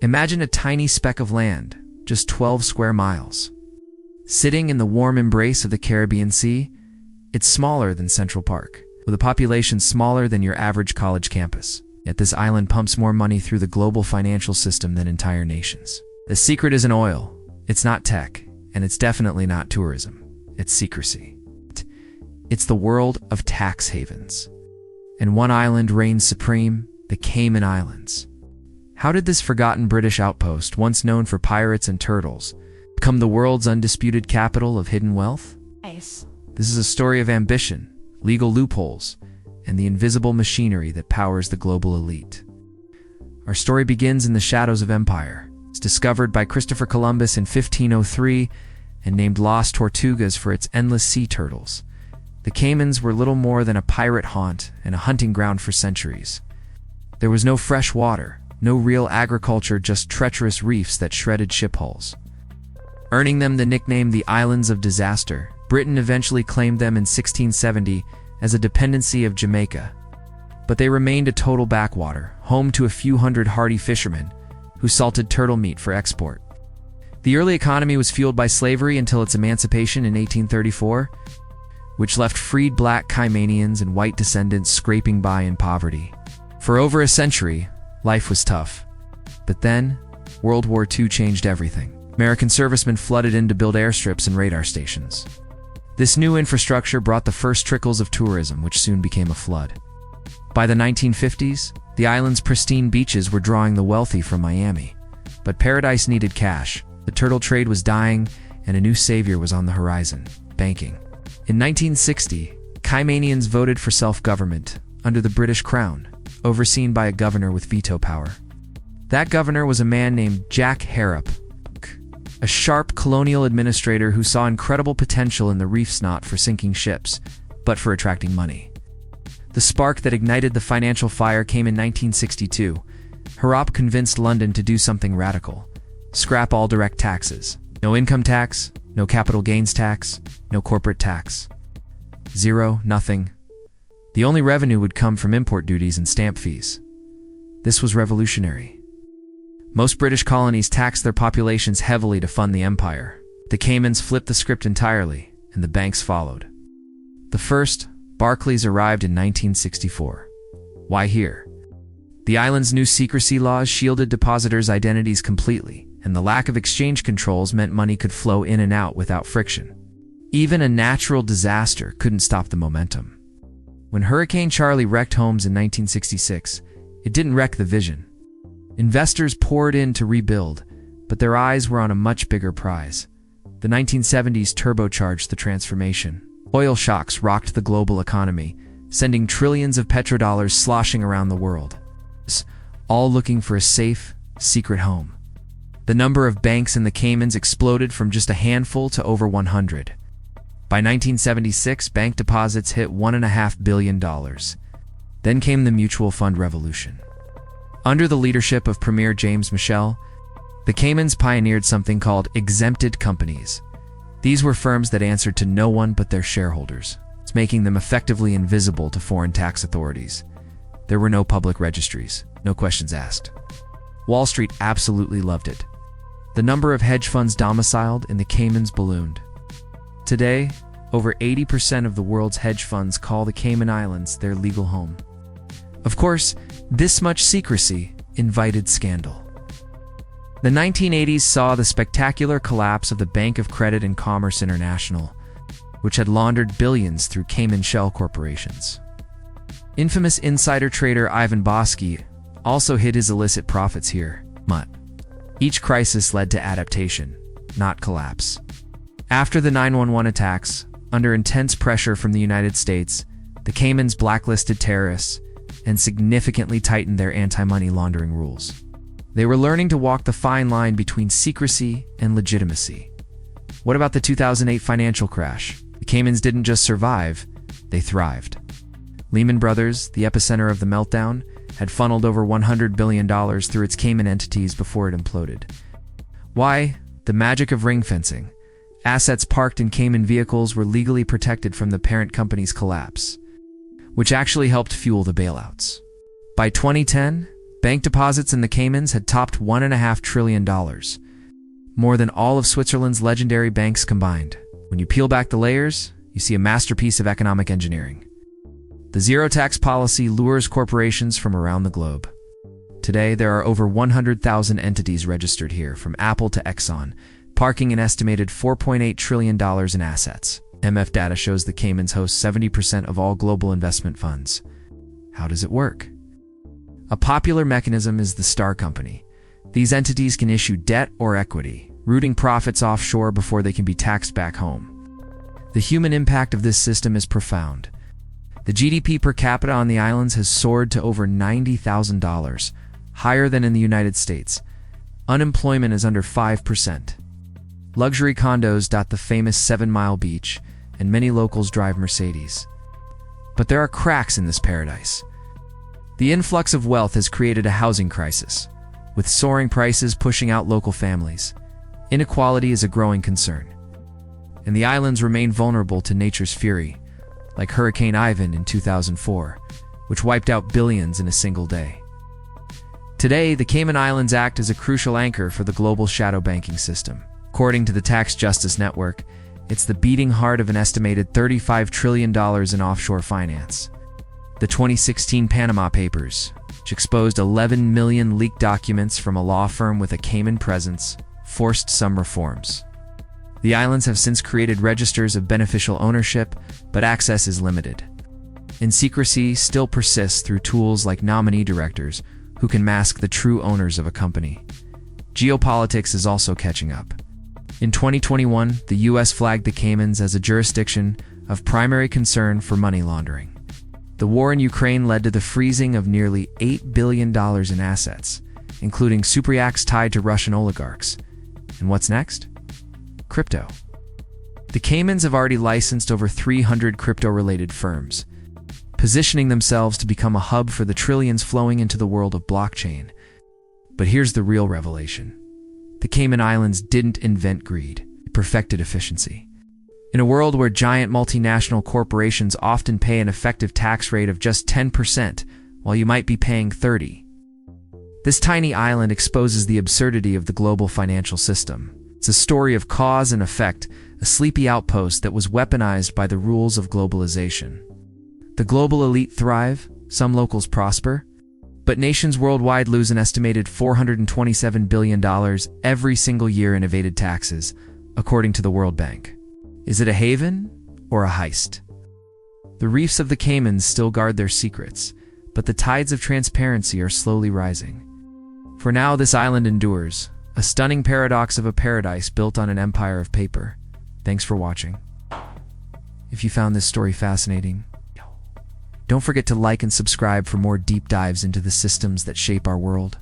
Imagine a tiny speck of land, just 12 square miles. Sitting in the warm embrace of the Caribbean Sea, it's smaller than Central Park, with a population smaller than your average college campus. Yet this island pumps more money through the global financial system than entire nations. The secret isn't oil, it's not tech, and it's definitely not tourism. It's secrecy. It's the world of tax havens. And one island reigns supreme, the Cayman Islands. How did this forgotten British outpost, once known for pirates and turtles, become the world's undisputed capital of hidden wealth? Nice. This is a story of ambition, legal loopholes, and the invisible machinery that powers the global elite. Our story begins in the shadows of empire. It's discovered by Christopher Columbus in 1503 and named Las Tortugas for its endless sea turtles. The Caymans were little more than a pirate haunt and a hunting ground for centuries. There was no fresh water, no real agriculture, just treacherous reefs that shredded ship hulls. Earning them the nickname the Islands of Disaster, Britain eventually claimed them in 1670 as a dependency of Jamaica. But they remained a total backwater, home to a few hundred hardy fishermen who salted turtle meat for export. The early economy was fueled by slavery until its emancipation in 1834, which left freed black Caymanians and white descendants scraping by in poverty. For over a century, life was tough. But then, World War II changed everything. American servicemen flooded in to build airstrips and radar stations. This new infrastructure brought the first trickles of tourism, which soon became a flood. By the 1950s, the island's pristine beaches were drawing the wealthy from Miami. But paradise needed cash, the turtle trade was dying, and a new savior was on the horizon: banking. In 1960, Caymanians voted for self-government under the British Crown, overseen by a governor with veto power. That governor was a man named Jack Harrop, a sharp colonial administrator who saw incredible potential in the reefs, not for sinking ships, but for attracting money. The spark that ignited the financial fire came in 1962. Harrop convinced London to do something radical: scrap all direct taxes. No income tax, no capital gains tax, no corporate tax. Zero, nothing. The only revenue would come from import duties and stamp fees. This was revolutionary. Most British colonies taxed their populations heavily to fund the empire. The Caymans flipped the script entirely, and the banks followed. The first, Barclays, arrived in 1964. Why here? The island's new secrecy laws shielded depositors' identities completely, and the lack of exchange controls meant money could flow in and out without friction. Even a natural disaster couldn't stop the momentum. When Hurricane Charlie wrecked homes in 1966, it didn't wreck the vision. Investors poured in to rebuild, but their eyes were on a much bigger prize. The 1970s turbocharged the transformation. Oil shocks rocked the global economy, sending trillions of petrodollars sloshing around the world, all looking for a safe, secret home. The number of banks in the Caymans exploded from just a handful to over 100. By 1976, bank deposits hit $1.5 billion. Then came the mutual fund revolution. Under the leadership of Premier James Michel, the Caymans pioneered something called exempted companies. These were firms that answered to no one but their shareholders, making them effectively invisible to foreign tax authorities. There were no public registries, no questions asked. Wall Street absolutely loved it. The number of hedge funds domiciled in the Caymans ballooned. Today, over 80% of the world's hedge funds call the Cayman Islands their legal home. Of course, this much secrecy invited scandal. The 1980s saw the spectacular collapse of the Bank of Credit and Commerce International, which had laundered billions through Cayman shell corporations. Infamous insider trader Ivan Bosky also hid his illicit profits here. Each crisis led to adaptation, not collapse. After the 9/11 attacks, under intense pressure from the United States, the Caymans blacklisted terrorists and significantly tightened their anti-money laundering rules. They were learning to walk the fine line between secrecy and legitimacy. What about the 2008 financial crash? The Caymans didn't just survive, they thrived. Lehman Brothers, the epicenter of the meltdown, had funneled over $100 billion through its Cayman entities before it imploded. Why? The magic of ring fencing. Assets parked in Cayman vehicles were legally protected from the parent company's collapse, which actually helped fuel the bailouts. By 2010, Bank deposits in the Caymans had topped $1.5 trillion, more than all of Switzerland's legendary banks combined. When you peel back the layers, you see a masterpiece of economic engineering. The zero tax policy lures corporations from around the globe. Today, there are over 100,000 entities registered here, from Apple to Exxon, parking an estimated $4.8 trillion in assets. MF data shows the Caymans host 70% of all global investment funds. How does it work? A popular mechanism is the Star Company. These entities can issue debt or equity, rooting profits offshore before they can be taxed back home. The human impact of this system is profound. The GDP per capita on the islands has soared to over $90,000, higher than in the United States. Unemployment is under 5%. Luxury condos dot the famous 7 Mile beach, and many locals drive Mercedes. But there are cracks in this paradise. The influx of wealth has created a housing crisis, with soaring prices pushing out local families. Inequality is a growing concern, and the islands remain vulnerable to nature's fury, like Hurricane Ivan in 2004, which wiped out billions in a single day. Today, the Cayman Islands act as a crucial anchor for the global shadow banking system. According to the Tax Justice Network, it's the beating heart of an estimated $35 trillion in offshore finance. The 2016 Panama Papers, which exposed 11 million leaked documents from a law firm with a Cayman presence, forced some reforms. The islands have since created registers of beneficial ownership, but access is limited. And secrecy still persists through tools like nominee directors, who can mask the true owners of a company. Geopolitics is also catching up. In 2021, the U.S. flagged the Caymans as a jurisdiction of primary concern for money laundering. The war in Ukraine led to the freezing of nearly $8 billion in assets, including superyachts tied to Russian oligarchs. And what's next? Crypto. The Caymans have already licensed over 300 crypto-related firms, positioning themselves to become a hub for the trillions flowing into the world of blockchain. But here's the real revelation. The Cayman Islands didn't invent greed, it perfected efficiency. In a world where giant multinational corporations often pay an effective tax rate of just 10%, while you might be paying 30%, this tiny island exposes the absurdity of the global financial system. It's a story of cause and effect, a sleepy outpost that was weaponized by the rules of globalization. The global elite thrive, some locals prosper, but nations worldwide lose an estimated $427 billion every single year in evaded taxes, according to the World Bank. Is it a haven or a heist? The reefs of the Caymans still guard their secrets, but the tides of transparency are slowly rising. For now, this island endures, a stunning paradox of a paradise built on an empire of paper. Thanks for watching. If you found this story fascinating, don't forget to like and subscribe for more deep dives into the systems that shape our world.